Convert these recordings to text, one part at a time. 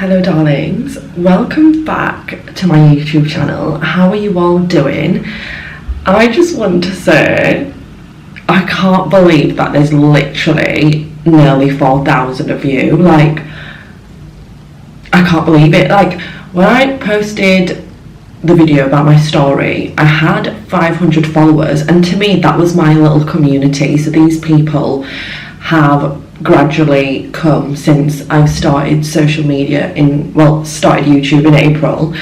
Hello darlings, welcome back to my YouTube channel. How are you all doing? I just want to say I can't believe that there's literally nearly 4,000 of you. Like, I can't believe it. Like, when I posted the video about my story, I had 500 followers, and to me that was my little community. So these people have gradually come since I've started social media started YouTube in April,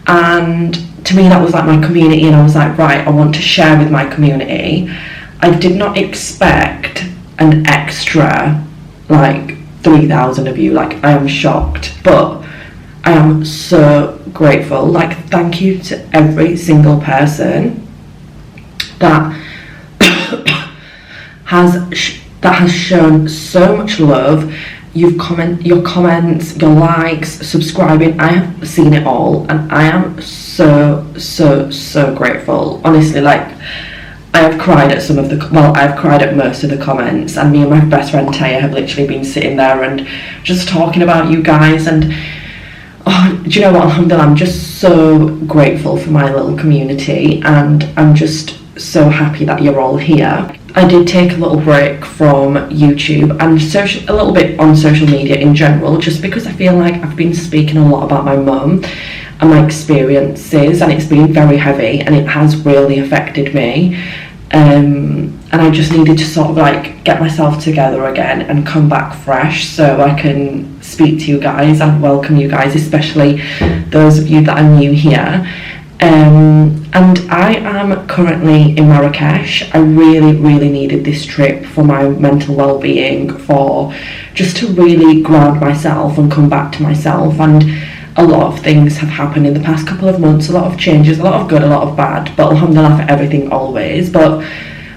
and to me that was like my community, and I was like, right, I want to share with my community. I did not expect an extra like 3,000 of you. Like, I am shocked, but I am so grateful. Like, thank you to every single person that has shown so much love. Your comments, your likes, subscribing, I have seen it all, and I am so grateful. Honestly, like, I have cried at I've cried at most of the comments, and me and my best friend Taya have literally been sitting there and just talking about you guys. And do you know what, alhamdulillah, I'm just so grateful for my little community, and I'm just so happy that you're all here. I did take a little break from YouTube and a little bit on social media in general, just because I feel like I've been speaking a lot about my mum and my experiences, and it's been very heavy and it has really affected me. And I just needed to sort of like get myself together again and come back fresh so I can speak to you guys and welcome you guys, especially those of you that are new here. And I am currently in Marrakesh. I really needed this trip for my mental well-being, for just to really ground myself and come back to myself. And a lot of things have happened in the past couple of months, a lot of changes, a lot of good, a lot of bad, but alhamdulillah for everything always. But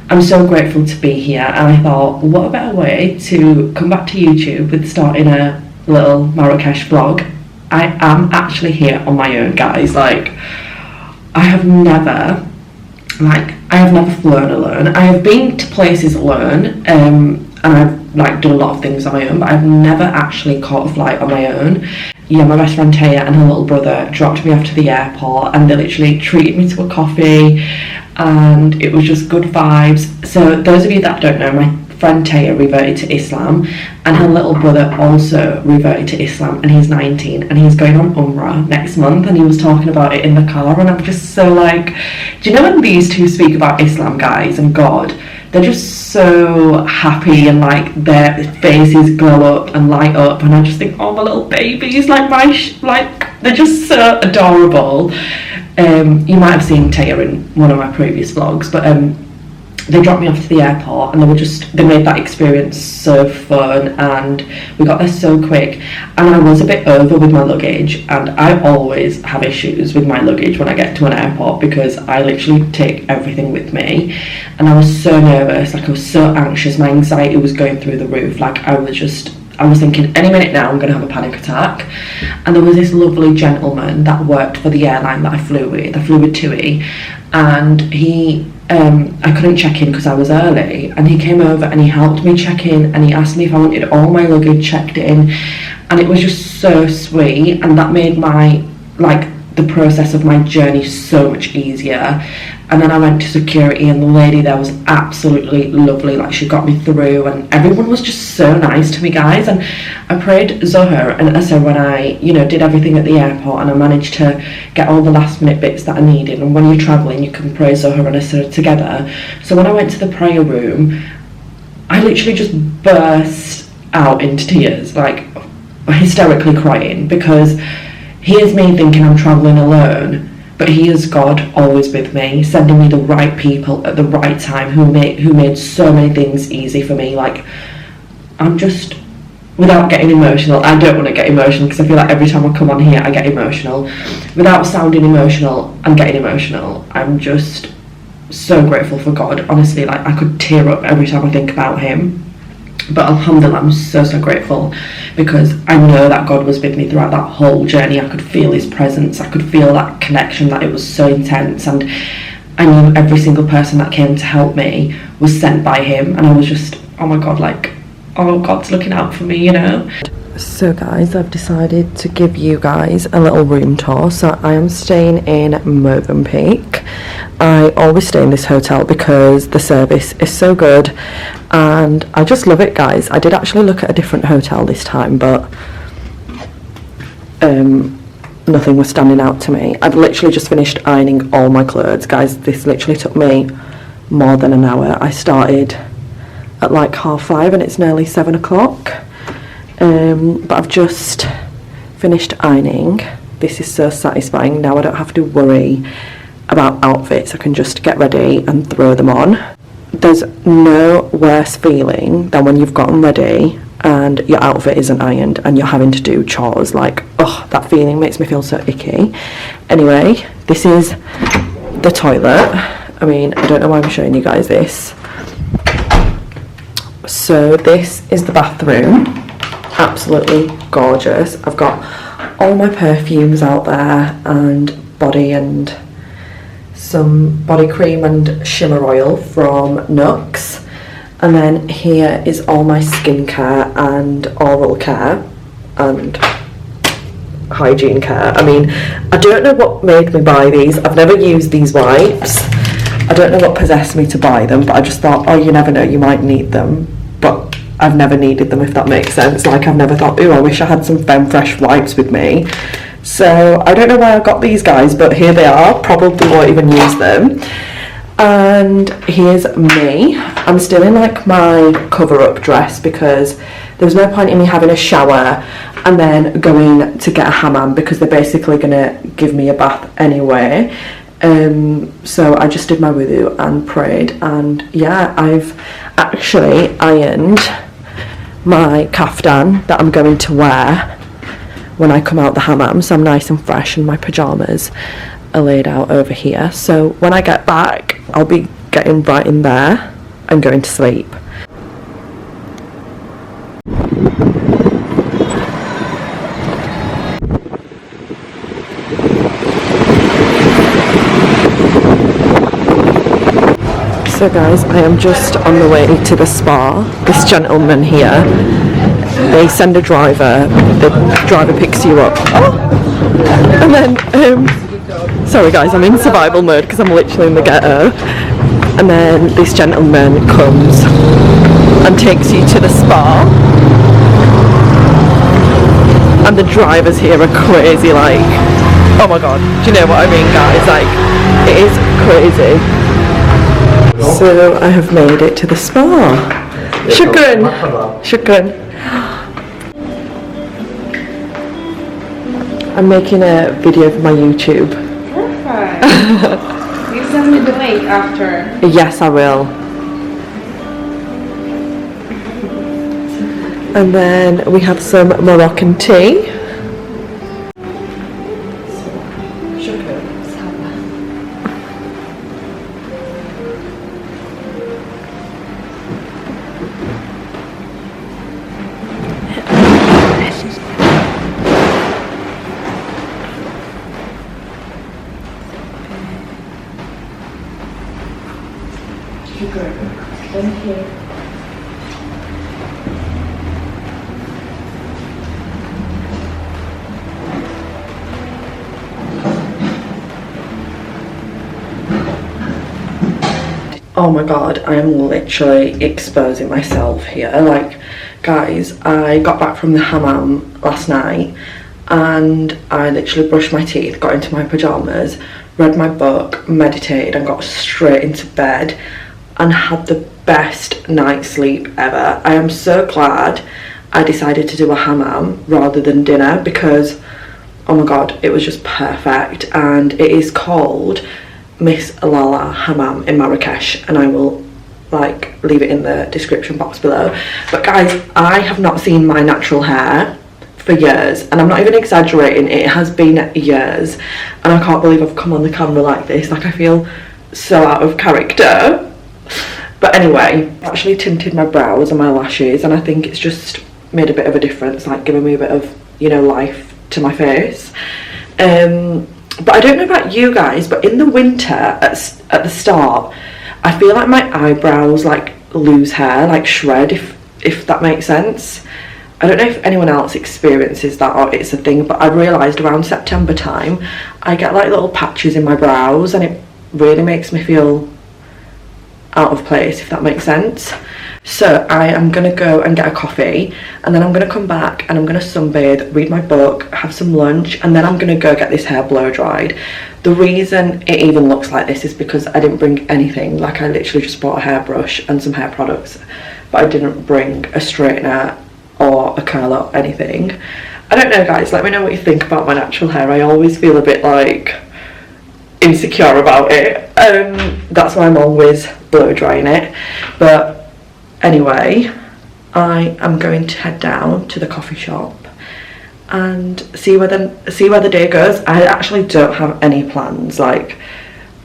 I'm so grateful to be here, and I thought, what a better way to come back to YouTube with starting a little Marrakesh vlog. I am actually here on my own, guys. Like, I have never flown alone. I have been to places alone, and I've like done a lot of things on my own, but I've never actually caught a flight on my own. Yeah, my best friend Taya and her little brother dropped me off to the airport, and they literally treated me to a coffee, and it was just good vibes. So those of you that don't know, my friend Taya reverted to Islam, and her little brother also reverted to Islam, and he's 19 and he's going on Umrah next month, and he was talking about it in the car, and I'm just so like, do you know when these two speak about Islam, guys, and God, they're just so happy, and like their faces glow up and light up, and I just think, oh, my little babies, like they're just so adorable. You might have seen Taya in one of my previous vlogs, but they dropped me off to the airport, and they made that experience so fun, and we got there so quick. And I was a bit over with my luggage, and I always have issues with my luggage when I get to an airport, because I literally take everything with me, and I was so nervous, like I was so anxious, my anxiety was going through the roof. Like, I was thinking, any minute now I'm going to have a panic attack. And there was this lovely gentleman that worked for the airline that I flew with TUI, and I couldn't check in because I was early, and he came over and he helped me check in, and he asked me if I wanted all my luggage checked in, and it was just so sweet, and that made the process of my journey so much easier. And then I went to security, and the lady there was absolutely lovely. Like, she got me through, and everyone was just so nice to me, guys. And I prayed Zohar and Asr when I did everything at the airport, and I managed to get all the last minute bits that I needed. And when you're traveling, you can pray Zohar and Asr together. So when I went to the prayer room, I literally just burst out into tears, like hysterically crying, because here's me thinking I'm traveling alone, but he is God always with me, sending me the right people at the right time who made so many things easy for me. Like, I'm just, without getting emotional, I don't want to get emotional because I feel like every time I come on here I get emotional. Without sounding emotional, I'm getting emotional. I'm just so grateful for God, honestly. Like, I could tear up every time I think about him. But alhamdulillah, I'm so grateful, because I know that God was with me throughout that whole journey. I could feel his presence, I could feel that connection, that it was so intense, and I knew every single person that came to help me was sent by him, and I was just, oh my God, like, oh, God's looking out for me, So guys, I've decided to give you guys a little room tour. So I am staying in Movenpick. I always stay in this hotel because the service is so good and I just love it, guys. I did actually look at a different hotel this time, but nothing was standing out to me. I've literally just finished ironing all my clothes, guys. This literally took me more than an hour. I started at like 5:30 and it's nearly 7 o'clock. But I've just finished ironing. This is so satisfying. Now I don't have to worry about outfits. I can just get ready and throw them on. There's no worse feeling than when you've gotten ready and your outfit isn't ironed and you're having to do chores. Like, oh, that feeling makes me feel so icky. Anyway, this is the toilet. I mean, I don't know why I'm showing you guys this. So this is the bathroom. Absolutely gorgeous. I've got all my perfumes out there and body, some body cream and shimmer oil from Nux, and then here is all my skincare and oral care and hygiene care. I mean, I don't know what made me buy these. I've never used these wipes. I don't know what possessed me to buy them, but I just thought, oh, you never know, you might need them. But I've never needed them, if that makes sense. Like, I've never thought, ooh, I wish I had some Femme Fresh wipes with me. So I don't know why I got these guys, but here they are. Probably won't even use them. And here's me. I'm still in like my cover-up dress because there's no point in me having a shower and then going to get a hammam because they're basically gonna give me a bath anyway. So I just did my wudu and prayed, and yeah, I've actually ironed my kaftan that I'm going to wear when I come out the hammam, so I'm nice and fresh and my pyjamas are laid out over here. So when I get back, I'll be getting right in there and going to sleep. So guys, I am just on the way to the spa. This gentleman here, they send a driver, the driver picks you up. Oh! And then, sorry guys, I'm in survival mode because I'm literally in the ghetto. And then this gentleman comes and takes you to the spa. And the drivers here are crazy, like, oh my god, do you know what I mean, guys? Like, it is crazy. So I have made it to the spa. Shukran. Shukran. I'm making a video for my YouTube. Perfect. You send me the link after. Yes, I will. And then we have some Moroccan tea. Thank you. Oh my god, I am literally exposing myself here. Like, guys, I got back from the hammam last night and I literally brushed my teeth, got into my pyjamas, read my book, meditated and got straight into bed and had the best night's sleep ever. I am so glad I decided to do a hammam rather than dinner because, oh my god, it was just perfect. And it is called Miss Lala Hammam in Marrakesh, and I will like leave it in the description box below. But guys, I have not seen my natural hair for years, and I'm not even exaggerating, it has been years, and I can't believe I've come on the camera like this. Like, I feel so out of character. But anyway, I actually tinted my brows and my lashes, and I think it's just made a bit of a difference, like giving me a bit of, you know, life to my face. But I don't know about you guys, but in the winter at the start, I feel like my eyebrows like lose hair, like shred, if that makes sense. I don't know if anyone else experiences that or it's a thing, but I realised around September time I get like little patches in my brows and it really makes me feel out of place, if that makes sense. So I am going to go and get a coffee, and then I'm going to come back and I'm going to sunbathe, read my book, have some lunch, and then I'm going to go get this hair blow dried. The reason it even looks like this is because I didn't bring anything. Like, I literally just bought a hairbrush and some hair products, but I didn't bring a straightener or a curler or anything. I don't know, guys, let me know what you think about my natural hair. I always feel a bit like insecure about it. That's why I'm always blow drying it. But anyway, I am going to head down to the coffee shop and see where the day goes. I actually don't have any plans. Like,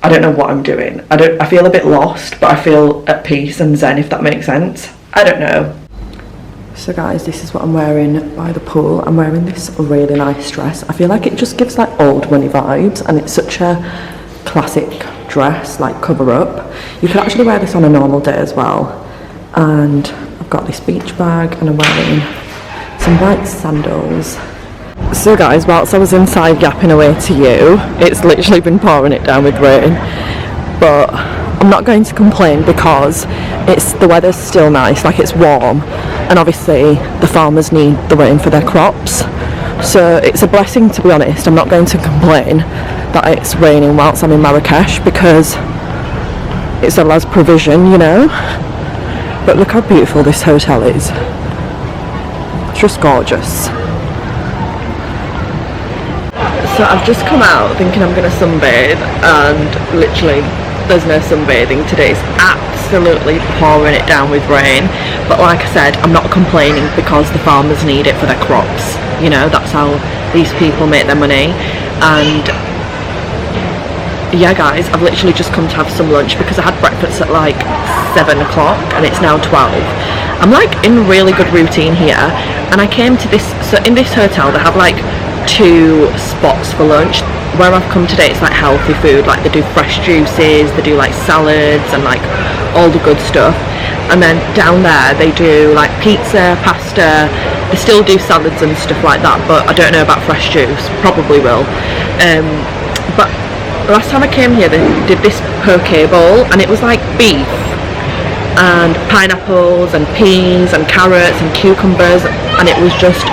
I don't know what I'm doing. I feel a bit lost, but I feel at peace and zen, if that makes sense. I don't know. So guys, this is what I'm wearing by the pool. I'm wearing this really nice dress. I feel like it just gives like old money vibes, and it's such a classic dress, like cover up. You could actually wear this on a normal day as well. And I've got this beach bag and I'm wearing some white sandals. So guys, whilst I was inside yapping away to you, it's literally been pouring it down with rain, but I'm not going to complain because the weather's still nice, like it's warm, and obviously the farmers need the rain for their crops, so it's a blessing, to be honest. I'm not going to complain that it's raining whilst I'm in Marrakesh because it's Allah's provision, you know. But look how beautiful this hotel is. It's just gorgeous. So I've just come out thinking I'm going to sunbathe, and literally there's no sunbathing today. It's absolutely pouring it down with rain. But like I said, I'm not complaining because the farmers need it for their crops. You know, that's how these people make their money. And yeah guys, I've literally just come to have some lunch because I had breakfast at like 7 o'clock and it's now 12. I'm like in really good routine here, and I came to this, so in this hotel they have like 2 spots for lunch. Where I've come today, it's like healthy food, like they do fresh juices, they do like salads and like all the good stuff. And then down there they do like pizza, pasta, they still do salads and stuff like that, but I don't know about fresh juice, probably will. But last time I came here they did this poke bowl, and it was like beef and pineapples and peas and carrots and cucumbers, and it was just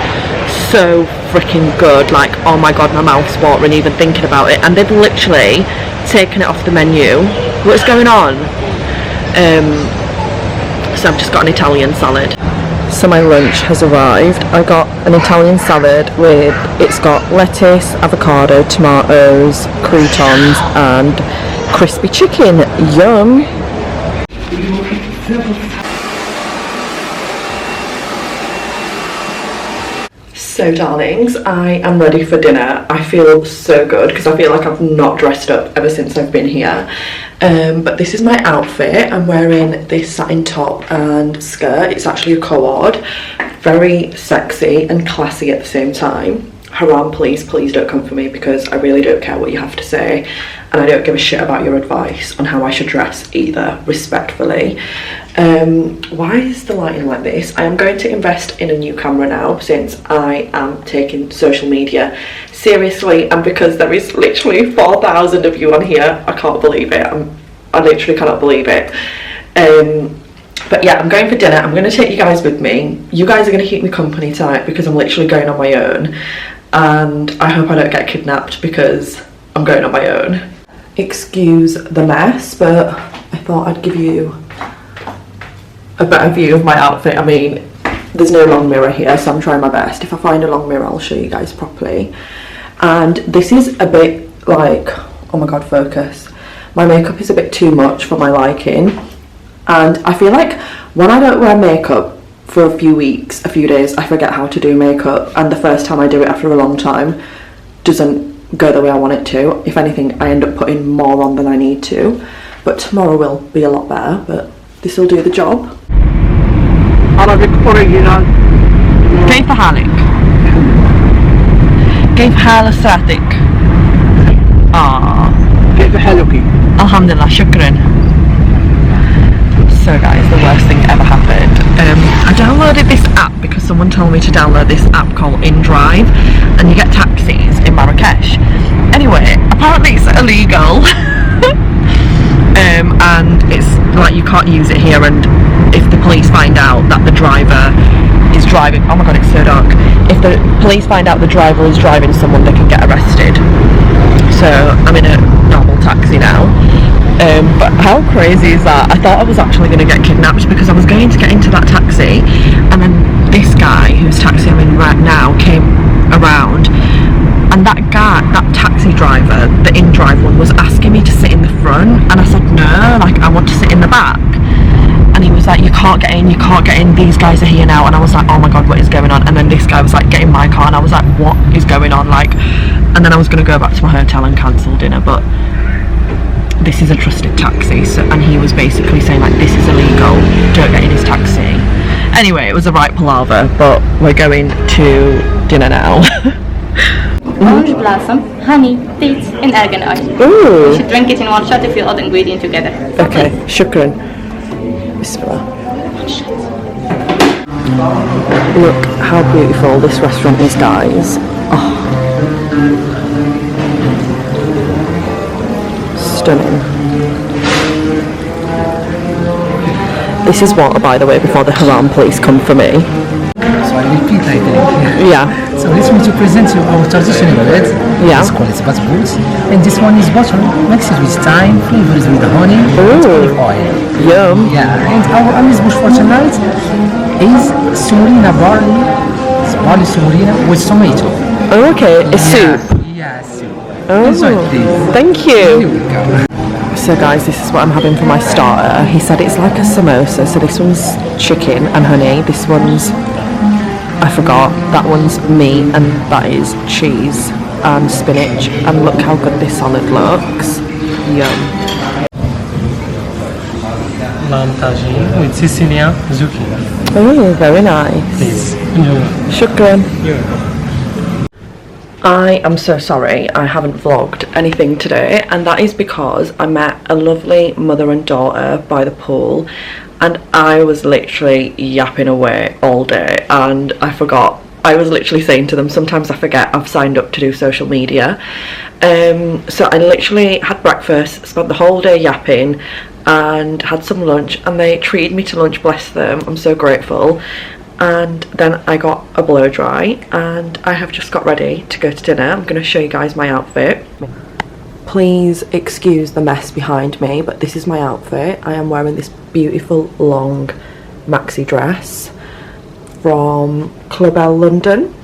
so freaking good. Like, oh my god, my mouth's watering even thinking about it. And they've literally taken it off the menu. What's going on? So I've just got an Italian salad. So my lunch has arrived. I got an Italian salad with, it's got lettuce, avocado, tomatoes, croutons and crispy chicken. Yum! So darlings, I am ready for dinner. I feel so good because I feel like I've not dressed up ever since I've been here. But this is my outfit. I'm wearing this satin top and skirt. It's actually a cord. Very sexy and classy at the same time. Haram, please don't come for me because I really don't care what you have to say, and I don't give a shit about your advice on how I should dress either, respectfully. Why is the lighting like this? I am going to invest in a new camera now since I am taking social media seriously, and because there is literally 4,000 of you on here. I can't believe it. I literally cannot believe it. But yeah, I'm going for dinner. I'm going to take you guys with me. You guys are going to keep me company tonight because I'm literally going on my own, and I hope I don't get kidnapped because I'm going on my own. Excuse the mess, but I thought I'd give you a better view of my outfit. I mean, there's no long mirror here, so I'm trying my best. If I find a long mirror, I'll show you guys properly. And this is a bit like, oh my god, focus. My makeup is a bit too much for my liking, and I feel like when I don't wear makeup for a few weeks, a few days, I forget how to do makeup, and the first time I do it after a long time doesn't go the way I want it to. If anything, I end up putting more on than I need to, but tomorrow will be a lot better, but this will do the job. Arabic original. كيف حالك؟ كيف حال ساعتك؟ كيف حالك؟ Alhamdulillah, shukran. So guys, the worst thing ever happened. I downloaded this app because someone told me to download this app called InDrive, and you get taxis in Marrakesh. Anyway, apparently it's illegal. And it's like you can't use it here, and if the police find out that the driver is driving, oh my god, it's so dark. If the police find out the driver is driving someone, they can get arrested. So I'm in a normal taxi now. But how crazy is that? I thought I was actually going to get kidnapped because I was going to get into that taxi, and then this guy whose taxi I'm in right now came around, and that taxi driver, the InDrive one, was asking me to sit in the front, and I said no, like I want to sit in the back. And he was like, you can't get in, these guys are here now. And I was like, oh my god, what is going on? And then this guy was like, get in my car, and I was like, what is going on? Like, and then I was going to go back to my hotel and cancel dinner, but this is a trusted taxi, so, and he was basically saying like, this is illegal, don't get in his taxi. Anyway, it was a right palaver, but we're going to dinner now. Orange blossom, honey, dates, and argan oil. Ooh. You should drink it in one shot if you all the ingredients together. Okay, shukran. Bismillah. Look how beautiful this restaurant is, guys. Oh. Stunning. This is water, by the way, before the Hammam police come for me. So I repeat, I think. Yeah. So let me to present you our traditional bread. Yeah. It's called batbout. And this one is butter, mixed with thyme, flavored with honey and olive oil. Yum. Yeah. And our amuse bouche for tonight is semolina barley. It's barley semolina with tomato. Oh, okay. A soup. Yeah, soup. Oh, Enjoy, please. thank Here you. we go. So guys, this is what I'm having for my starter. He said it's like a samosa, so this one's chicken and honey, this one's, I forgot, that one's meat, and that is cheese and spinach, and look how good this salad looks. Yum. Lamb tagine with Sicilian zucchini. Oh, very nice. Please enjoy. Shukran. I am so sorry I haven't vlogged anything today, and that is because I met a lovely mother and daughter by the pool, and I was literally yapping away all day, and I forgot. I was literally saying to them, sometimes I forget I've signed up to do social media. So I literally had breakfast, spent the whole day yapping, and had some lunch, and they treated me to lunch, bless them. I'm so grateful. And then I got a blow dry, and I have just got ready to go to dinner. I'm going to show you guys my outfit. Please excuse the mess behind me, but this is my outfit. I am wearing this beautiful long maxi dress from Club L London,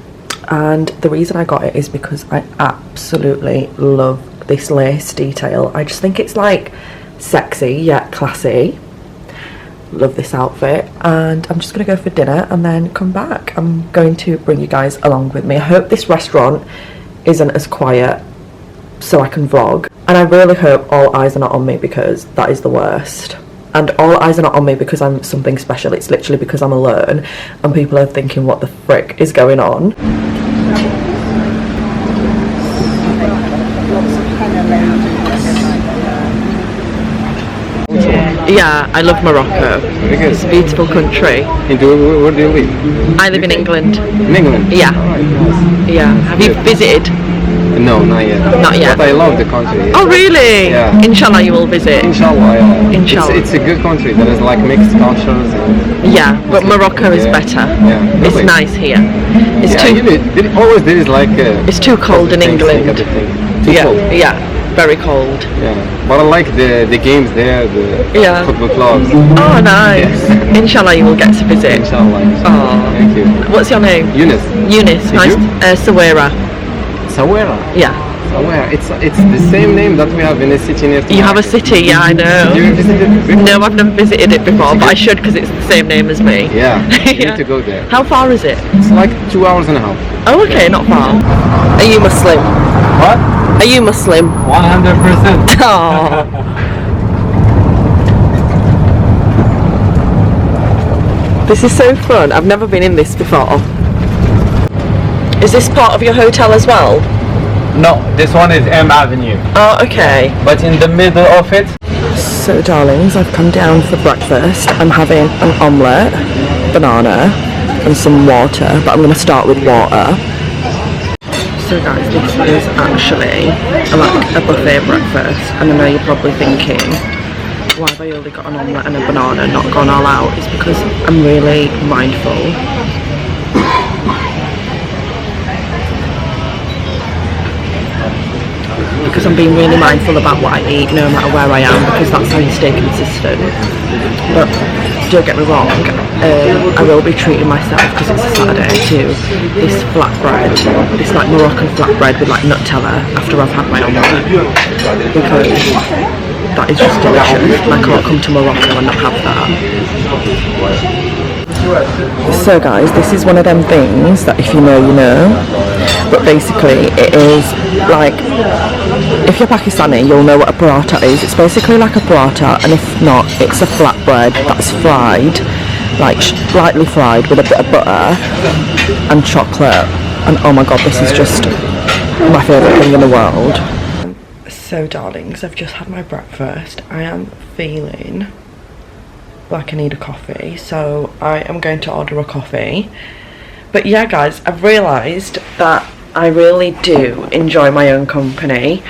and the reason I got it is because I absolutely love this lace detail. I just think it's like sexy yet classy. Love this outfit, and I'm just gonna go for dinner and then come back. I'm going to bring you guys along with me. I hope this restaurant isn't as quiet so I can vlog, and I really hope all eyes are not on me, because that is the worst. And all eyes are not on me because I'm something special. It's literally because I'm alone and people are thinking, what the frick is going on? Yeah, I love Morocco. It's a beautiful country. And where do you live? I live in England. In England? Yeah. Nice. Yeah. Have you visited? No, not yet. Not yet. But I love the country. Oh really? Yeah. Inshallah you will visit. Inshallah, yeah. Inshallah. It's a good country. There is like mixed cultures. And Yeah, but Morocco is yeah. better. Yeah. It's Really? nice here. It's Yeah, too always there is like... it's too cold in England. Too Yeah, cold. yeah, very cold. Yeah. But I like the games there, the Yeah. football clubs. Oh nice. Yeah. Inshallah you will get to visit. Inshallah. Oh. Thank you. What's your name? Eunice. Eunice. And Nice. you? Sawaira. Sawaira. Yeah. Sawaira. It's the same name that we have in a city near to You have a Marrakech. city, yeah, I know. You visited it before? No, I've never visited it before, but I should because it's the same name as me. Yeah. You Yeah. need to go there. How far is it? It's like 2 hours and a half. Oh, okay, not far. Are you Muslim? What? Are you Muslim? 100%. Oh. This is so fun. I've never been in this before. Is this part of your hotel as well? No, this one is M Avenue. Oh, okay. But in the middle of it, So darlings, I've come down for breakfast. I'm having an omelette banana and some water, but I'm going to start with water. So guys, this is actually like a buffet breakfast, and I know you're probably thinking, why have I only got an omelette and a banana, not gone all out? It's because I'm really mindful. Because I'm being really mindful about what I eat no matter where I am, because that's how you stay consistent. But don't get me wrong, I will be treating myself, because it's a Saturday, to this flatbread, this like Moroccan flatbread with like Nutella after I've had my omelette, because that is just delicious and I can't come to Morocco and not have that. So guys, this is one of them things that if you know, you know. But basically it is like, if you're Pakistani you'll know what a paratha is. It's basically like a paratha, and if not, it's a flatbread that's fried, like lightly fried with a bit of butter and chocolate, and oh my god, this is just my favourite thing in the world. So darlings, I've just had my breakfast. I am feeling like I need a coffee, so I am going to order a coffee. But yeah guys, I've realised that I really do enjoy my own company,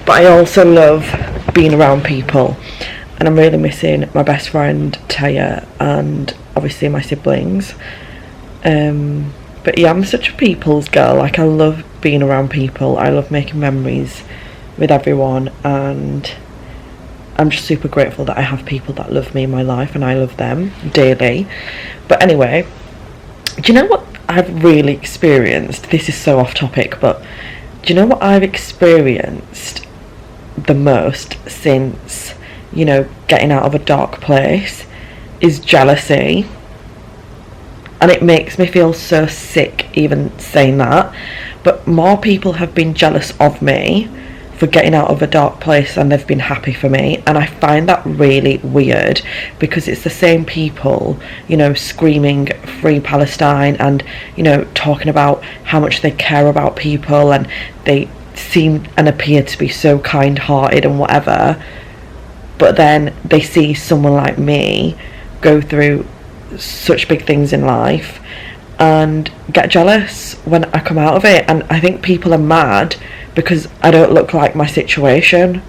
but I also love being around people, and I'm really missing my best friend Taya and obviously my siblings. But yeah, I'm such a people's girl. Like, I love being around people, I love making memories with everyone, and I'm just super grateful that I have people that love me in my life, and I love them dearly. But anyway, do you know what I've really experienced? This is so off topic, but do you know what I've experienced the most since, you know, getting out of a dark place? Is jealousy. And it makes me feel so sick even saying that, but more people have been jealous of me for getting out of a dark place and they've been happy for me, and I find that really weird, because it's the same people, you know, screaming free Palestine and, you know, talking about how much they care about people, and they seem and appear to be so kind-hearted and whatever, but then they see someone like me go through such big things in life and get jealous when I come out of it. And I think people are mad because I don't look like my situation,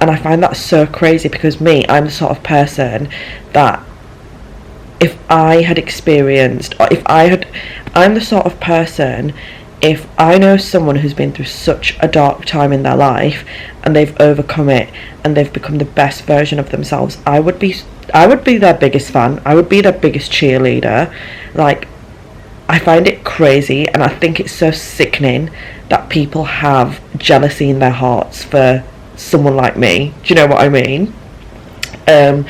and I find that so crazy, because I'm the sort of person that if I had experienced, or I'm the sort of person, if I know someone who's been through such a dark time in their life and they've overcome it and they've become the best version of themselves, I would be their biggest fan, I would be their biggest cheerleader. Like, I find it crazy, and I think it's so sickening that people have jealousy in their hearts for someone like me. Do you know what I mean? And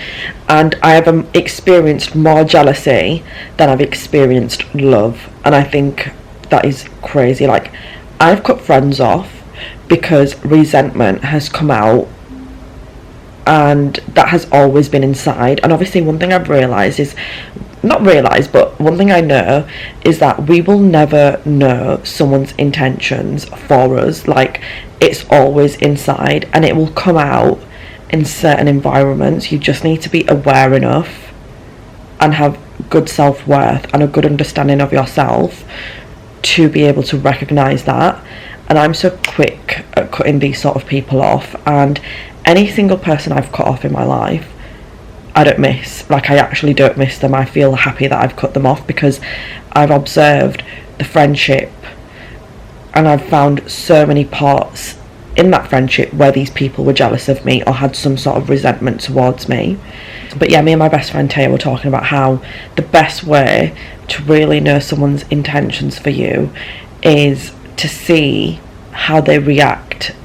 I have experienced more jealousy than I've experienced love, and I think that is crazy. Like, I've cut friends off because resentment has come out, and that has always been inside. And obviously one thing I've realised is, not realised, but one thing I know is that we will never know someone's intentions for us. Like, it's always inside, and it will come out in certain environments. You just need to be aware enough and have good self-worth and a good understanding of yourself to be able to recognise that. And I'm so quick at cutting these sort of people off, and any single person I've cut off in my life, I don't miss. Like, I actually don't miss them. I feel happy that I've cut them off, because I've observed the friendship and I've found so many parts in that friendship where these people were jealous of me or had some sort of resentment towards me. But yeah, me and my best friend Taya were talking about how the best way to really know someone's intentions for you is to see how they react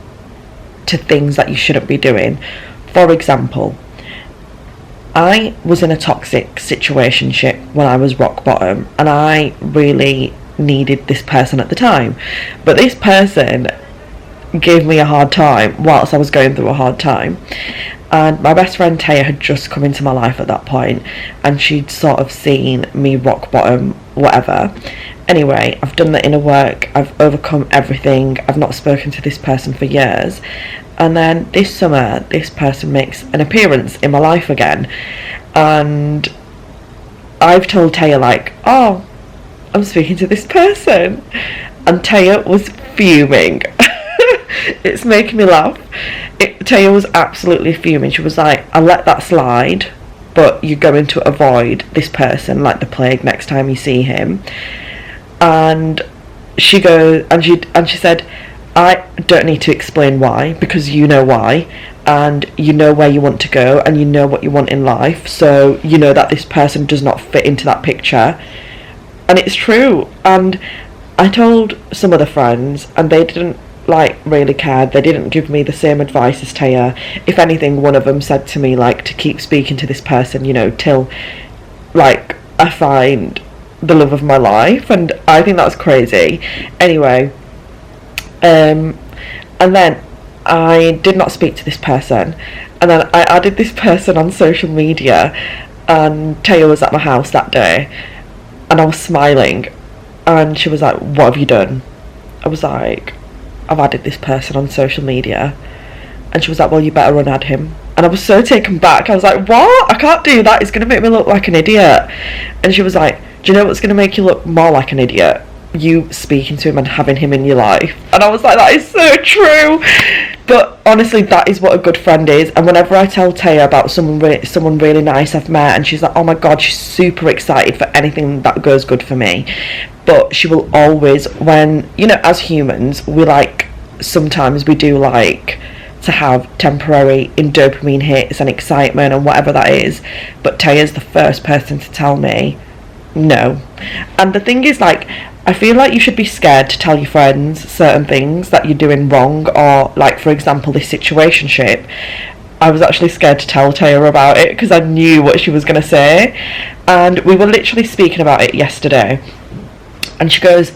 to things that you shouldn't be doing. For example, I was in a toxic situationship when I was rock bottom, and I really needed this person at the time, but this person gave me a hard time whilst I was going through a hard time. And my best friend Taya had just come into my life at that point, and she'd sort of seen me rock bottom, whatever. Anyway, I've done the inner work, I've overcome everything, I've not spoken to this person for years, and then this summer this person makes an appearance in my life again, and I've told Taya, like, oh, I'm speaking to this person, and Taya was fuming. It's making me laugh. Taya was absolutely fuming. She was like, I'll let that slide, but you're going to avoid this person like the plague next time you see him. And she goes, and she said, I don't need to explain why, because you know why, and you know where you want to go, and you know what you want in life, so you know that this person does not fit into that picture. And it's true. And I told some other friends, and they didn't like really care. They didn't give me the same advice as Taya. If anything, one of them said to me like to keep speaking to this person, you know, till like I find the love of my life. And I think that's crazy. Anyway, and then I did not speak to this person, and then I added this person on social media, and Taya was at my house that day, and I was smiling, and she was like, what have you done? I was like, I've added this person on social media. And she was like, well, you better unadd him. And I was so taken back. I was like, what? I can't do that, it's going to make me look like an idiot. And she was like, do you know what's going to make you look more like an idiot? You speaking to him and having him in your life. And I was like, that is so true. But honestly, that is what a good friend is. And whenever I tell Taya about someone really nice I've met, and she's like, oh my god, she's super excited for anything that goes good for me, but she will always, when, you know, as humans, we like, sometimes we do like to have temporary dopamine hits and excitement and whatever that is, but Taya's the first person to tell me no. And the thing is, like, I feel like you should be scared to tell your friends certain things that you're doing wrong, or like, for example, this situationship. I was actually scared to tell Taya about it because I knew what she was going to say, and we were literally speaking about it yesterday, and she goes,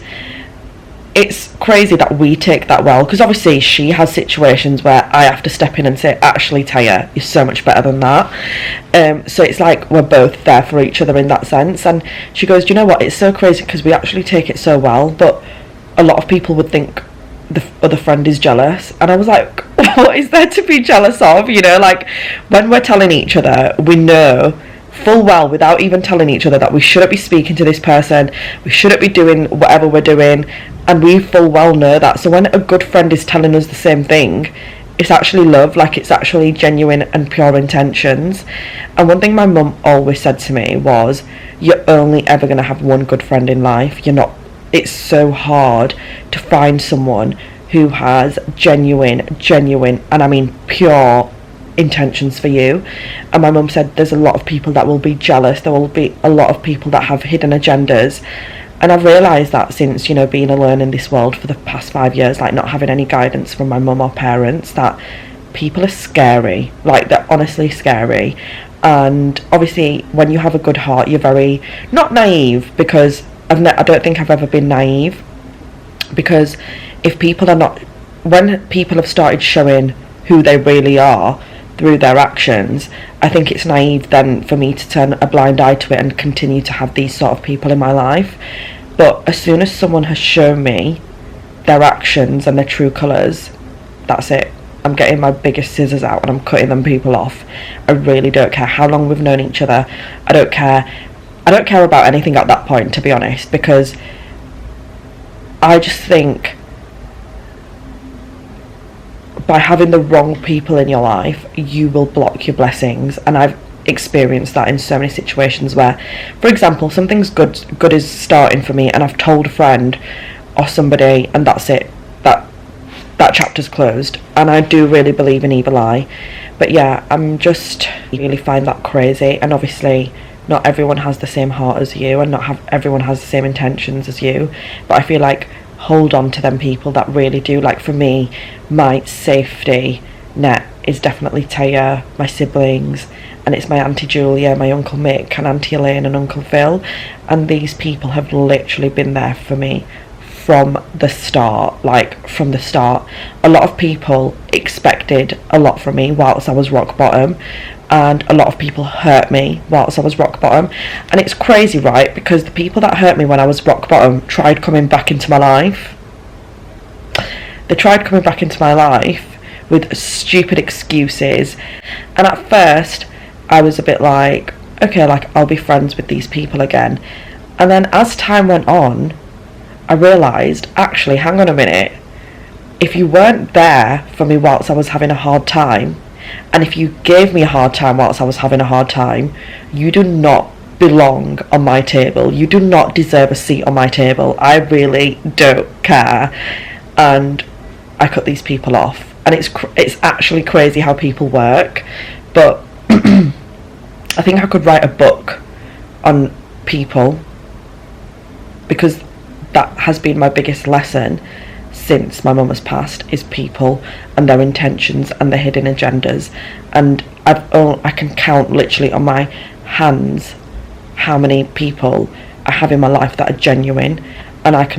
it's crazy that we take that well, because obviously she has situations where I have to step in and say, actually Taya, you're so much better than that. So it's like we're both there for each other in that sense. And she goes, do you know what, it's so crazy because we actually take it so well, but a lot of people would think the other friend is jealous. And I was like, what is there to be jealous of? You know, like, when we're telling each other, we know full well, without even telling each other, that we shouldn't be speaking to this person, we shouldn't be doing whatever we're doing, and we full well know that. So when a good friend is telling us the same thing, it's actually love, like it's actually genuine and pure intentions. And one thing my mum always said to me was, you're only ever going to have one good friend in life. You're not, it's so hard to find someone who has genuine, and I mean pure intentions for you. And my mum said there's a lot of people that will be jealous, there will be a lot of people that have hidden agendas. And I've realised that since, you know, being alone in this world for the past 5 years, like not having any guidance from my mum or parents, that people are scary, like they're honestly scary. And obviously when you have a good heart, you're very, not naive, because I don't think I've ever been naive, because if people are not, when people have started showing who they really are through their actions, I think it's naive then for me to turn a blind eye to it and continue to have these sort of people in my life. But as soon as someone has shown me their actions and their true colours, that's it. I'm getting my biggest scissors out and I'm cutting them people off. I really don't care how long we've known each other. I don't care about anything at that point, to be honest, because I just think by having the wrong people in your life, you will block your blessings. And I've experienced that in so many situations where, for example, something's good is starting for me, and I've told a friend or somebody, and that's it, that chapter's closed. And I do really believe in evil eye. But yeah, I'm just really find that crazy. And obviously not everyone has the same heart as you, and everyone has the same intentions as you, but I feel like hold on to them people that really do. Like for me, my safety net is definitely Taya, my siblings, and it's my Auntie Julia, my Uncle Mick, and Auntie Elaine and Uncle Phil. And these people have literally been there for me from the start, like from the start. A lot of people expected a lot from me whilst I was rock bottom, and a lot of people hurt me whilst I was rock bottom. And it's crazy, right? Because the people that hurt me when I was rock bottom tried coming back into my life. They tried coming back into my life with stupid excuses. And at first, I was a bit like, okay, like I'll be friends with these people again. And then as time went on, I realised, actually, hang on a minute, if you weren't there for me whilst I was having a hard time, and if you gave me a hard time whilst I was having a hard time, you do not belong on my table. You do not deserve a seat on my table. I really don't care. And I cut these people off. And it's actually crazy how people work. But I think I could write a book on people, because that has been my biggest lesson since my mum has passed, is people and their intentions and their hidden agendas. And I can count literally on my hands how many people I have in my life that are genuine, and I've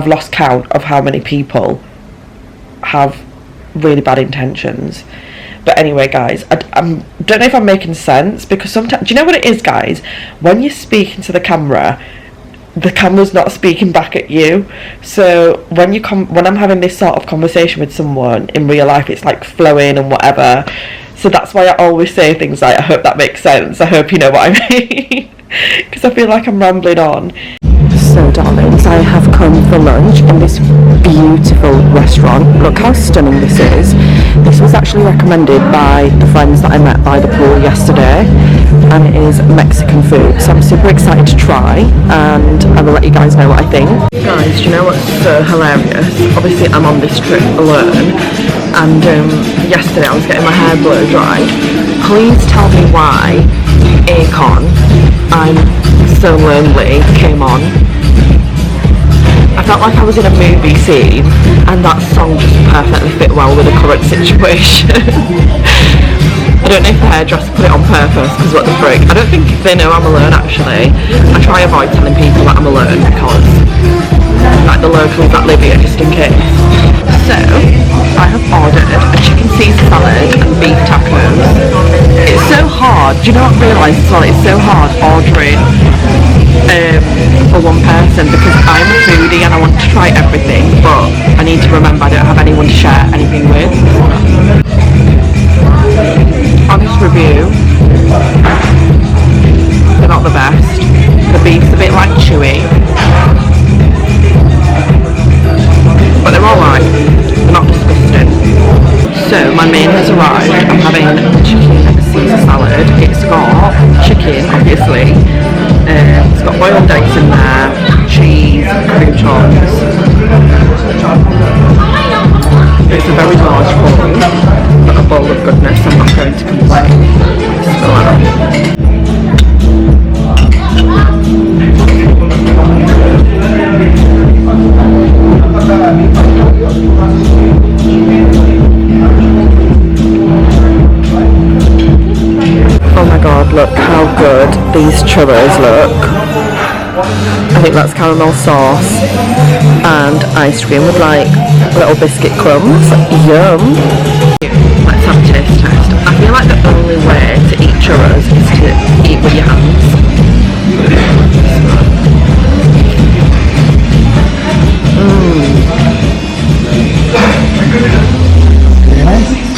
lost count of how many people have really bad intentions. But anyway, guys, I don't know if I'm making sense, because sometimes, do you know what it is, guys? When you're speaking to the camera's not speaking back at you. So when I'm having this sort of conversation with someone in real life, it's like flowing and whatever. So that's why I always say things like, I hope that makes sense. I hope you know what I mean. Because I feel like I'm rambling on. So darlings, I have come for lunch in this beautiful restaurant. Look how stunning this is. This was actually recommended by the friends that I met by the pool yesterday, and it is Mexican food, so I'm super excited to try, and I will let you guys know what I think. Guys, do you know what's so hilarious? Obviously I'm on this trip alone, and yesterday I was getting my hair blow dried. Please tell me why Akon, I'm So Lonely, came on. I felt like I was in a movie scene, and that song just perfectly fit well with the current situation. I don't know if the hairdresser put it on purpose, because what the frick. I don't think they know I'm alone, actually. I try avoid telling people that I'm alone, because like the locals that live here, just in case. So I have ordered a chicken Caesar salad and beef tacos. It's so hard, do you know what I realised as well? It's so hard ordering for one person, because I'm a foodie and I want to try everything, but I need to remember I don't have anyone to share anything with. Honest review, they're not the best. The beef's a bit like chewy, but they're alright, they're not disgusting. So my main has arrived. I'm having chicken Caesar salad. It's got chicken, obviously, it's got boiled eggs in there, cheese, croutons. It's a very large bowl, but a bowl of goodness. I'm not going to complain. Oh my god, look how good these churros look. I think that's caramel sauce and ice cream with like little biscuit crumbs. Yum. Let's have a taste test. I feel like the only way to eat churros is to eat with your hands.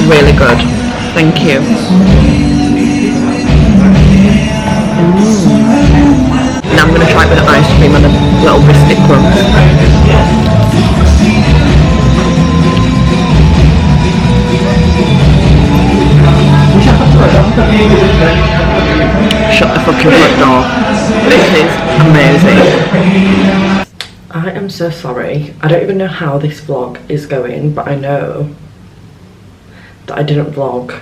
Really good. Thank you. Now I'm going to try it with the ice cream and the little biscuit crumbs. Shut the fucking front door. This is amazing. I am so sorry. I don't even know how this vlog is going, but I know that I didn't vlog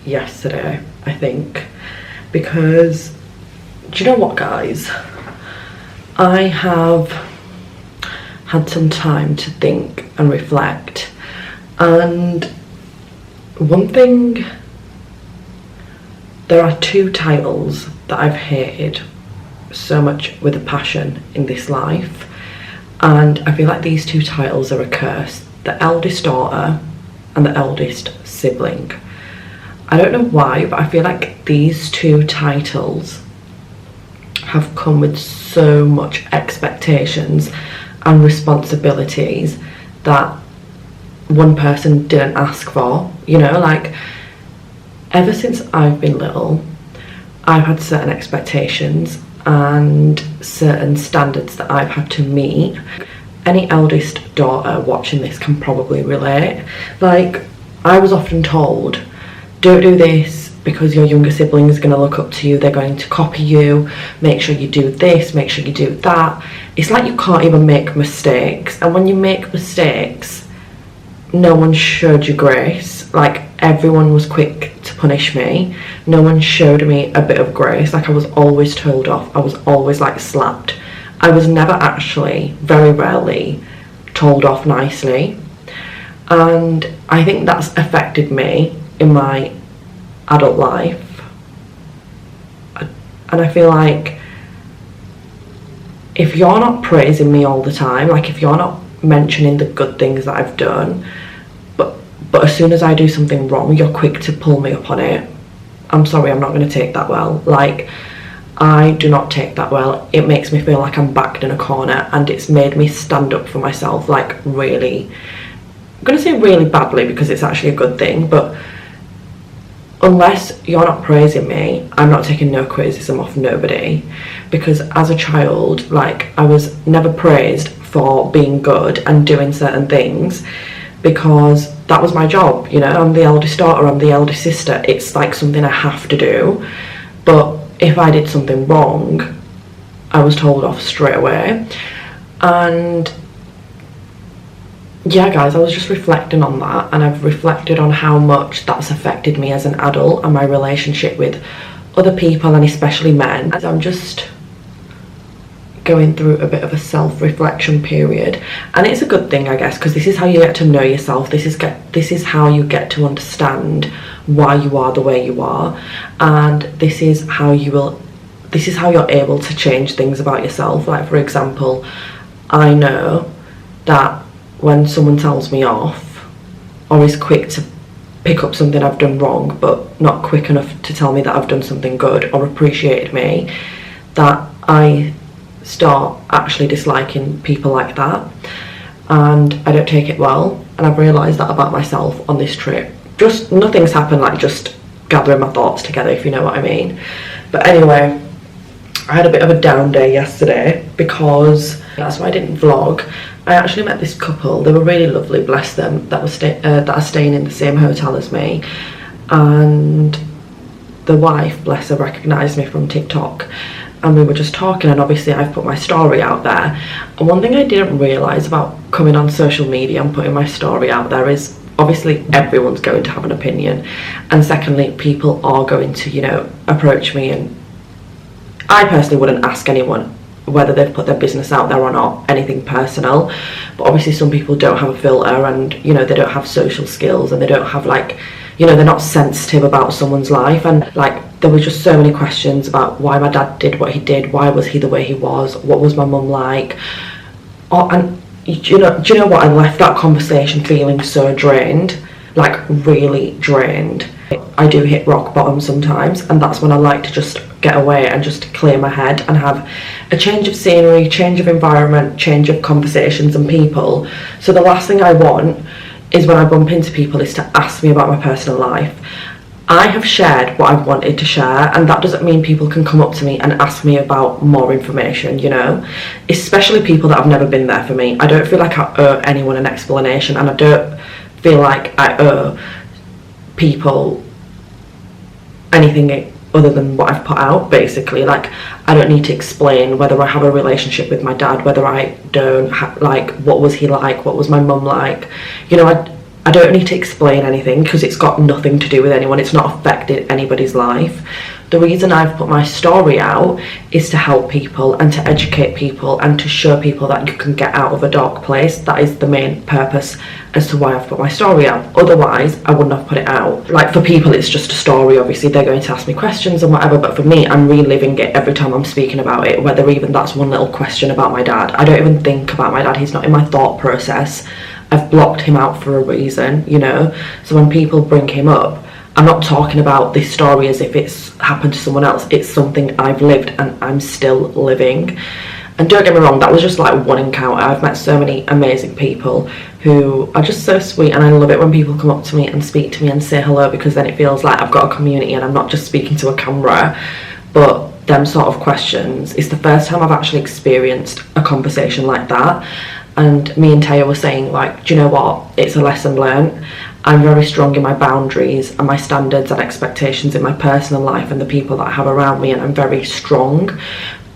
yesterday, I think, because do you know what, guys? I have had some time to think and reflect, and one thing, there are two titles that I've hated so much with a passion in this life, and I feel like these two titles are a curse: the eldest daughter and the eldest sibling. I don't know why, but I feel like these two titles have come with so much expectations and responsibilities that one person didn't ask for, you know. Like, ever since I've been little, I've had certain expectations and certain standards that I've had to meet. Any eldest daughter watching this can probably relate. Like, I was often told, don't do this because your younger sibling is going to look up to you, they're going to copy you, make sure you do this, make sure you do that. It's like you can't even make mistakes, and when you make mistakes, no one showed you grace. Like, everyone was quick to punish me, no one showed me a bit of grace. Like, I was always told off, I was always like slapped. I was never actually, very rarely, told off nicely, and I think that's affected me in my adult life. And I feel like if you're not praising me all the time, like if you're not mentioning the good things that I've done, but as soon as I do something wrong, you're quick to pull me up on it, I'm sorry, I'm not going to take that well. Like, I do not take that well. It makes me feel like I'm backed in a corner, and it's made me stand up for myself, like, really, I'm going to say really badly because it's actually a good thing, but unless you're not praising me, I'm not taking no criticism off nobody. Because as a child, like, I was never praised for being good and doing certain things, because that was my job, you know. I'm the eldest daughter, I'm the eldest sister, it's like something I have to do. But if I did something wrong, I was told off straight away. And yeah, guys, I was just reflecting on that, and I've reflected on how much that's affected me as an adult and my relationship with other people, and especially men. As I'm just going through a bit of a self-reflection period, and it's a good thing, I guess, because this is how you get to know yourself. This is how you get to understand why you are the way you are, and this is how you're able to change things about yourself. Like, for example, I know that when someone tells me off, or is quick to pick up something I've done wrong, but not quick enough to tell me that I've done something good or appreciated me, that I start actually disliking people like that, and I don't take it well. And I've realised that about myself on this trip. Just nothing's happened, like just gathering my thoughts together, if you know what I mean. But anyway, I had a bit of a down day yesterday because that's why I didn't vlog. I actually met this couple, they were really lovely, bless them, that are staying in the same hotel as me, and the wife, bless her, recognised me from TikTok, and we were just talking, and obviously I've put my story out there. And one thing I didn't realise about coming on social media and putting my story out there is obviously everyone's going to have an opinion, and secondly, people are going to, you know, approach me, and I personally wouldn't ask anyone whether they've put their business out there or not, anything personal. But obviously some people don't have a filter, and, you know, they don't have social skills, and they don't have, like, you know, they're not sensitive about someone's life. And like, there were just so many questions about why my dad did what he did, why was he the way he was, what was my mum like, and do you know what, I left that conversation feeling so drained, like really drained. I do hit rock bottom sometimes, and that's when I like to just get away and just clear my head and have a change of scenery, change of environment, change of conversations and people. So the last thing I want is when I bump into people is to ask me about my personal life. I have shared what I've wanted to share, and that doesn't mean people can come up to me and ask me about more information, you know, especially people that have never been there for me. I don't feel like I owe anyone an explanation, and I don't feel like I owe people anything other than what I've put out, basically. Like, I don't need to explain whether I have a relationship with my dad, whether I don't, like, what was he like, what was my mum like, you know. I don't need to explain anything because it's got nothing to do with anyone, it's not affected anybody's life. The reason I've put my story out is to help people and to educate people and to show people that you can get out of a dark place. That is the main purpose as to why I've put my story out. Otherwise, I wouldn't have put it out. Like, for people, it's just a story. Obviously, they're going to ask me questions and whatever, but for me, I'm reliving it every time I'm speaking about it, whether even that's one little question about my dad. I don't even think about my dad. He's not in my thought process. I've blocked him out for a reason, you know. So when people bring him up, I'm not talking about this story as if it's happened to someone else. It's something I've lived and I'm still living. And don't get me wrong, that was just like one encounter. I've met so many amazing people who are just so sweet, and I love it when people come up to me and speak to me and say hello, because then it feels like I've got a community and I'm not just speaking to a camera. but them sort of questions, it's the first time I've actually experienced a conversation like that. And me and Taya were saying, like, do you know what, it's a lesson learned. I'm very strong in my boundaries and my standards and expectations in my personal life and the people that I have around me, and I'm very strong.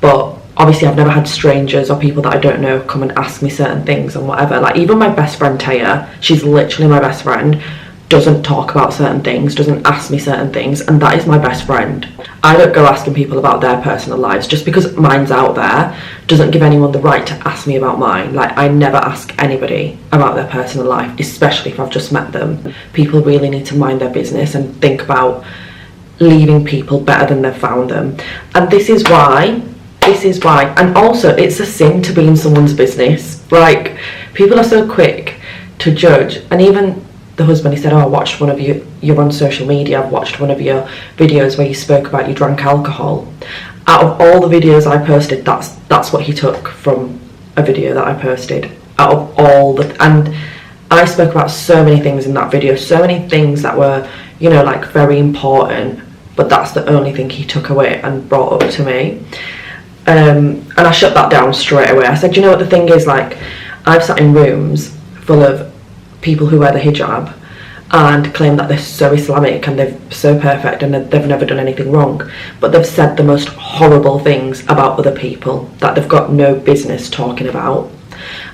But obviously I've never had strangers or people that I don't know come and ask me certain things and whatever. Like, even my best friend Taya, she's literally my best friend, doesn't talk about certain things, doesn't ask me certain things, and that is my best friend. I don't go asking people about their personal lives. Just because mine's out there doesn't give anyone the right to ask me about mine. Like, I never ask anybody about their personal life, especially if I've just met them. People really need to mind their business and think about leaving people better than they've found them. And this is why, and also it's a sin to be in someone's business. Like, people are so quick to judge. And even the husband, he said, oh, I watched one of you're on social media, I've watched one of your videos where you spoke about you drank alcohol. Out of all the videos I posted, that's what he took from a video that I posted. Out of all and I spoke about so many things in that video, so many things that were, you know, like very important, but that's the only thing he took away and brought up to me. And I shut that down straight away. I said, you know what the thing is, like, I've sat in rooms full of people who wear the hijab and claim that they're so Islamic and they're so perfect and they've never done anything wrong, but they've said the most horrible things about other people that they've got no business talking about.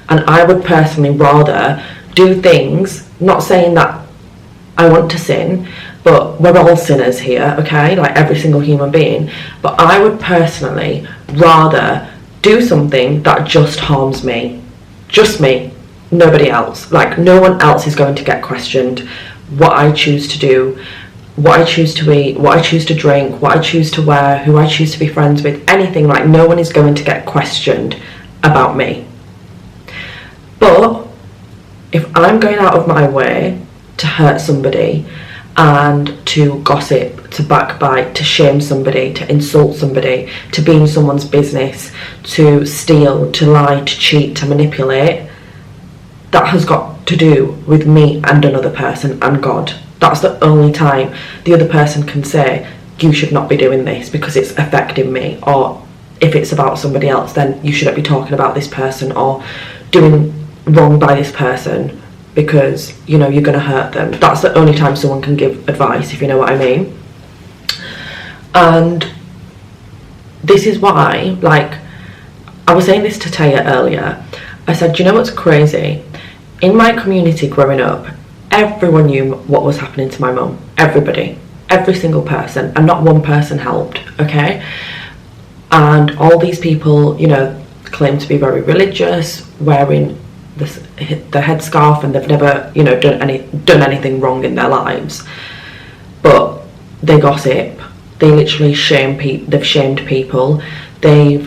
And I would personally rather do things, not saying that I want to sin, but we're all sinners here, okay, like every single human being, but I would personally rather do something that just harms me, just me, nobody else. Like, no one else is going to get questioned. What I choose to do, what I choose to eat, what I choose to drink, what I choose to wear, who I choose to be friends with, anything, like, no one is going to get questioned about me. But if I'm going out of my way to hurt somebody and to gossip, to backbite, to shame somebody, to insult somebody, to be in someone's business, to steal, to lie, to cheat, to manipulate, that has got to do with me and another person and God. That's the only time the other person can say, you should not be doing this because it's affecting me, or if it's about somebody else, then you shouldn't be talking about this person or doing wrong by this person because, you know, you're going to hurt them. That's the only time someone can give advice, if you know what I mean. And this is why, like, I was saying this to Taya earlier, I said, do you know what's crazy? In my community growing up, everyone knew what was happening to my mum. Everybody, every single person, and not one person helped, okay? And all these people, you know, claim to be very religious, wearing the headscarf, and they've never, you know, done anything wrong in their lives. But they gossip. They literally shame people. They've shamed people. They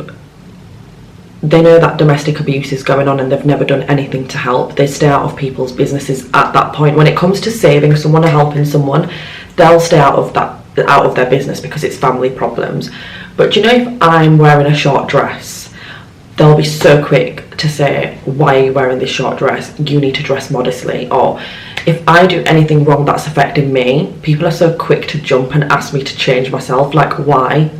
know that domestic abuse is going on and they've never done anything to help. They stay out of people's businesses at that point. When it comes to saving someone or helping someone, they'll stay out of their business because it's family problems. But you know, if I'm wearing a short dress, they'll be so quick to say, why are you wearing this short dress? You need to dress modestly. Or if I do anything wrong that's affecting me, people are so quick to jump and ask me to change myself. Like, why?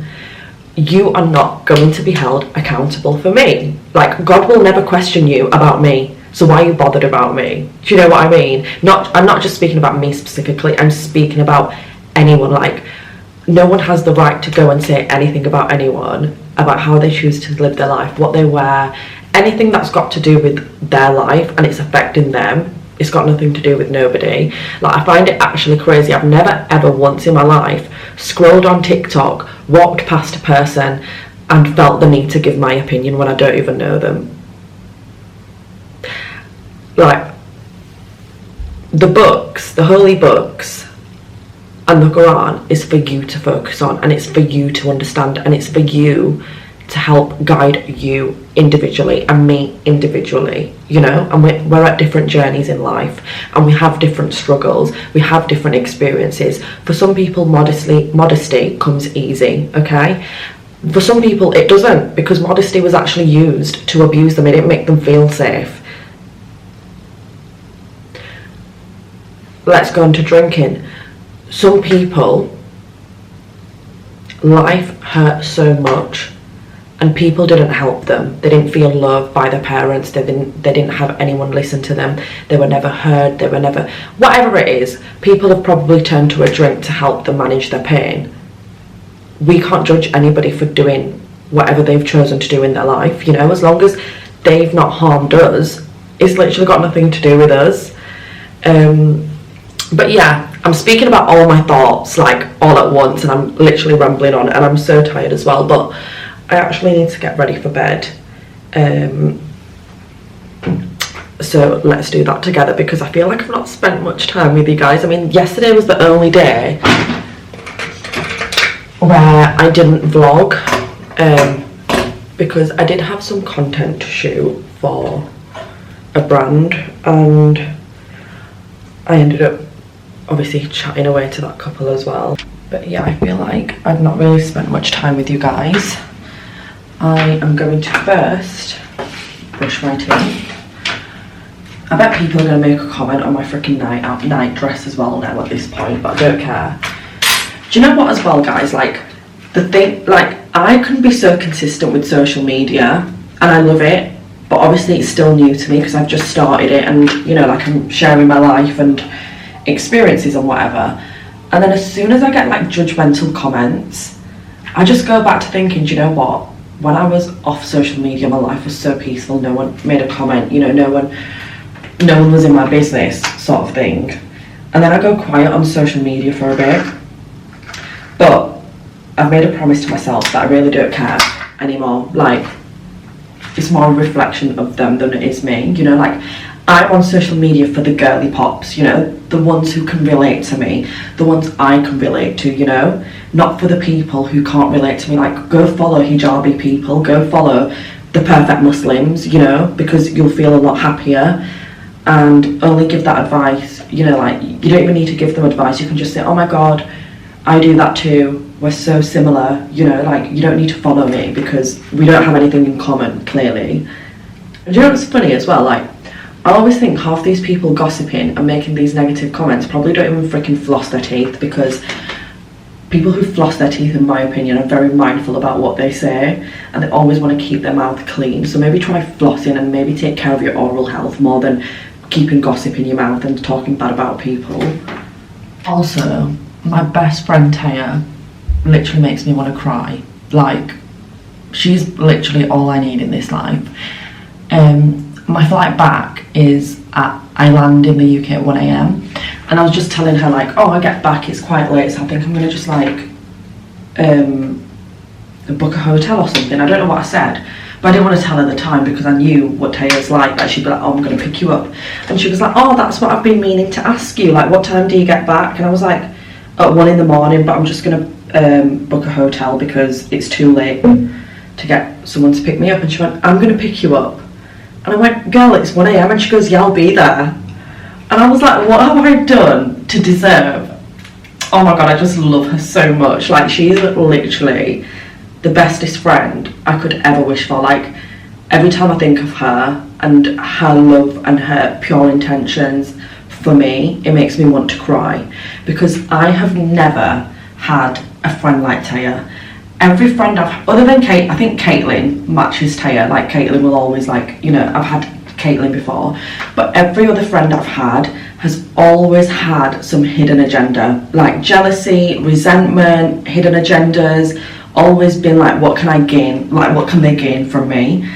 You are not going to be held accountable for me. Like, God will never question you about me, so why are you bothered about me? Do you know what I mean? I'm not just speaking about me specifically, I'm speaking about anyone. Like, no one has the right to go and say anything about anyone, about how they choose to live their life, what they wear, anything that's got to do with their life and it's affecting them. It's got nothing to do with nobody. Like, I find it actually crazy. I've never ever once in my life scrolled on TikTok, walked past a person and felt the need to give my opinion when I don't even know them. Like, the books, the holy books and the Quran is for you to focus on, and it's for you to understand, and it's for you to help guide you individually and me individually, you know. And we're at different journeys in life and we have different struggles, we have different experiences. For some people, modesty comes easy, okay? For some people it doesn't, because modesty was actually used to abuse them. It didn't make them feel safe. Let's go into drinking. Some people life hurt so much and people didn't help them. They didn't feel loved by their parents. They didn't have anyone listen to them. They were never heard. They were never, whatever it is, people have probably turned to a drink to help them manage their pain. We can't judge anybody for doing whatever they've chosen to do in their life, you know, as long as they've not harmed us, it's literally got nothing to do with us. But yeah, I'm speaking about all my thoughts like all at once and I'm literally rambling on and I'm so tired as well, but I actually need to get ready for bed. So let's do that together because I feel like I've not spent much time with you guys. I mean, yesterday was the only day where I didn't vlog because I did have some content to shoot for a brand and I ended up obviously chatting away to that couple as well. But yeah, I feel like I've not really spent much time with you guys. I am going to first brush my teeth. I bet people are going to make a comment on my freaking night dress as well now at this point, but I don't care. Do you know what as well, guys? Like, the thing, like, I can be so consistent with social media and I love it, but obviously it's still new to me because I've just started it and, you know, like I'm sharing my life and experiences and whatever. And then as soon as I get like judgmental comments, I just go back to thinking, do you know what? When I was off social media, my life was so peaceful. No one made a comment, you know, no one was in my business sort of thing. And then I go quiet on social media for a bit. But I've made a promise to myself that I really don't care anymore. Like, it's more a reflection of them than it is me, you know, like I'm on social media for the girly pops, you know, the ones who can relate to me, the ones I can relate to, you know, not for the people who can't relate to me. Like, go follow hijabi people, go follow the perfect Muslims, you know, because you'll feel a lot happier, and only give that advice, you know, like you don't even need to give them advice. You can just say, oh my god, I do that too, we're so similar, you know, like you don't need to follow me because we don't have anything in common, clearly. And you know what's funny as well, like I always think half these people gossiping and making these negative comments probably don't even freaking floss their teeth, because people who floss their teeth, in my opinion, are very mindful about what they say and they always want to keep their mouth clean. So maybe try flossing and maybe take care of your oral health more than keeping gossip in your mouth and talking bad about people. Also, my best friend Taya literally makes me want to cry. Like, she's literally all I need in this life. My flight back is I land in the UK at 1 AM and I was just telling her like, oh, I get back, it's quite late, so I think I'm gonna just like book a hotel or something. I don't know what I said, but I didn't want to tell her the time because I knew what Taya's like she'd be like, oh, I'm gonna pick you up, and she was like, oh, that's what I've been meaning to ask you, like what time do you get back? And I was like, at 1 in the morning, but I'm just gonna book a hotel because it's too late to get someone to pick me up. And she went, I'm gonna pick you up. And I went, girl, it's 1 AM. And she goes, yeah, I'll be there. And I was like, what have I done to deserve? Oh my god, I just love her so much. Like, she's literally the bestest friend I could ever wish for. Like, every time I think of her and her love and her pure intentions for me, it makes me want to cry, because I have never had a friend like Taya. Every friend I've, other than Kate, I think Caitlin matches Taya. Like, Caitlin will always, like, you know, I've had Caitlin before, but every other friend I've had has always had some hidden agenda, like jealousy, resentment, hidden agendas, always been like, what can I gain, like what can they gain from me?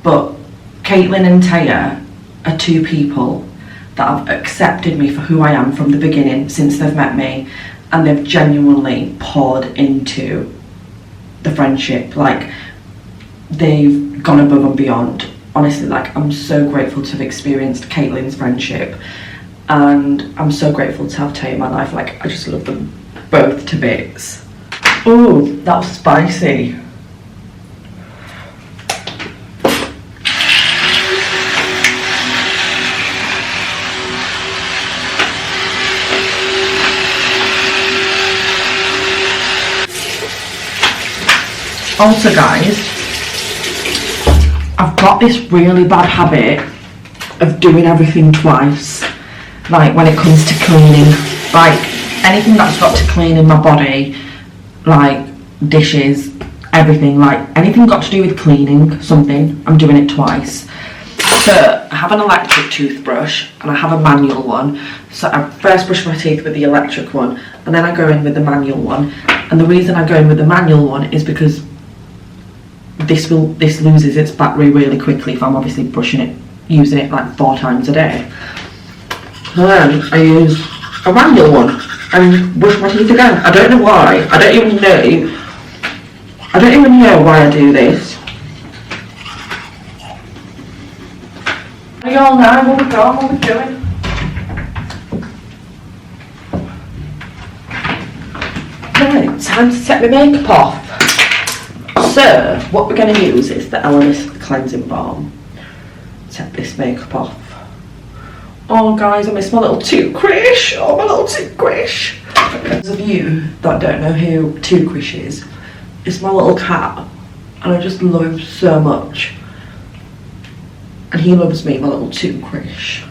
But Caitlin and Taya are two people that have accepted me for who I am from the beginning, since they've met me, and they've genuinely poured into the friendship. Like, they've gone above and beyond. Honestly, like, I'm so grateful to have experienced Caitlin's friendship, and I'm so grateful to have Tay in my life. Like, I just love them both to bits. Oh, that was spicy. Also, guys, I've got this really bad habit of doing everything twice. Like, when it comes to cleaning, like anything that's got to clean in my body, like dishes, everything, like anything got to do with cleaning something, I'm doing it twice. So I have an electric toothbrush and I have a manual one. So I first brush my teeth with the electric one and then I go in with the manual one. And the reason I go in with the manual one is because this loses its battery really quickly if I'm obviously using it like 4 times a day. And then I use a manual one and brush my teeth again. I don't know why. I don't even know why I do this. Are you all now? What are we doing? Right, time to set my makeup off. So, what we're going to use is the Elemis Cleansing Balm. Set this makeup off. Oh guys, I miss my little toothbrush. Oh, my little toothbrush. For those of you that don't know who Toothbrush is, it's my little cat. And I just love him so much. And he loves me, my little toothbrush.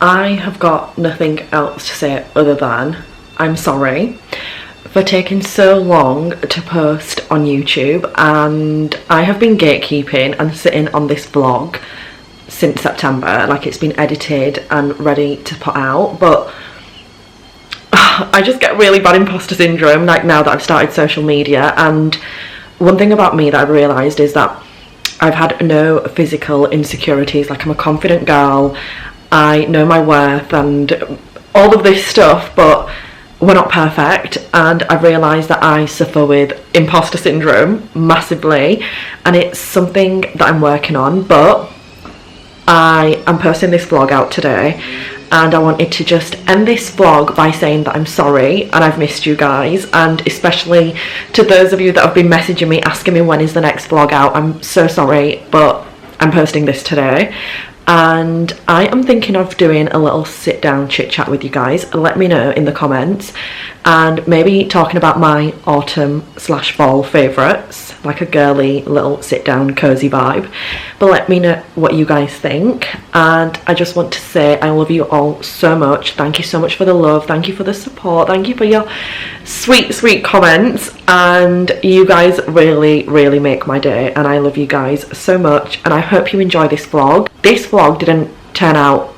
I have got nothing else to say other than I'm sorry for taking so long to post on YouTube, and I have been gatekeeping and sitting on this vlog since September, like it's been edited and ready to put out, but I just get really bad imposter syndrome like now that I've started social media. And one thing about me that I've realised is that I've had no physical insecurities. Like, I'm a confident girl, I know my worth and all of this stuff, but we're not perfect, and I've realised that I suffer with imposter syndrome massively, and it's something that I'm working on. But I am posting this vlog out today, and I wanted to just end this vlog by saying that I'm sorry and I've missed you guys, and especially to those of you that have been messaging me asking me when is the next vlog out. I'm so sorry, but I'm posting this today. And I am thinking of doing a little sit down chit chat with you guys. Let me know in the comments, and maybe talking about my autumn/fall favourites, like a girly little sit down cozy vibe. But let me know what you guys think. And I just want to say I love you all so much. Thank you so much for the love, thank you for the support, thank you for your sweet comments, and you guys really make my day, and I love you guys so much. And I hope you enjoy this vlog. This vlog didn't turn out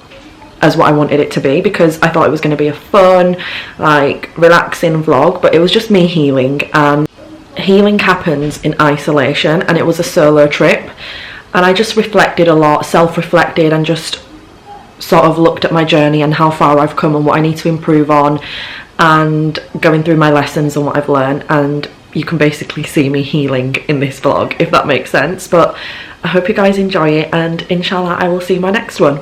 as what I wanted it to be, because I thought it was going to be a fun, like, relaxing vlog, but it was just me healing, and healing happens in isolation, and it was a solo trip, and I just reflected a lot, self-reflected, and just sort of looked at my journey and how far I've come and what I need to improve on, and going through my lessons and what I've learned. And you can basically see me healing in this vlog, if that makes sense. But I hope you guys enjoy it, and inshallah I will see you in my next one.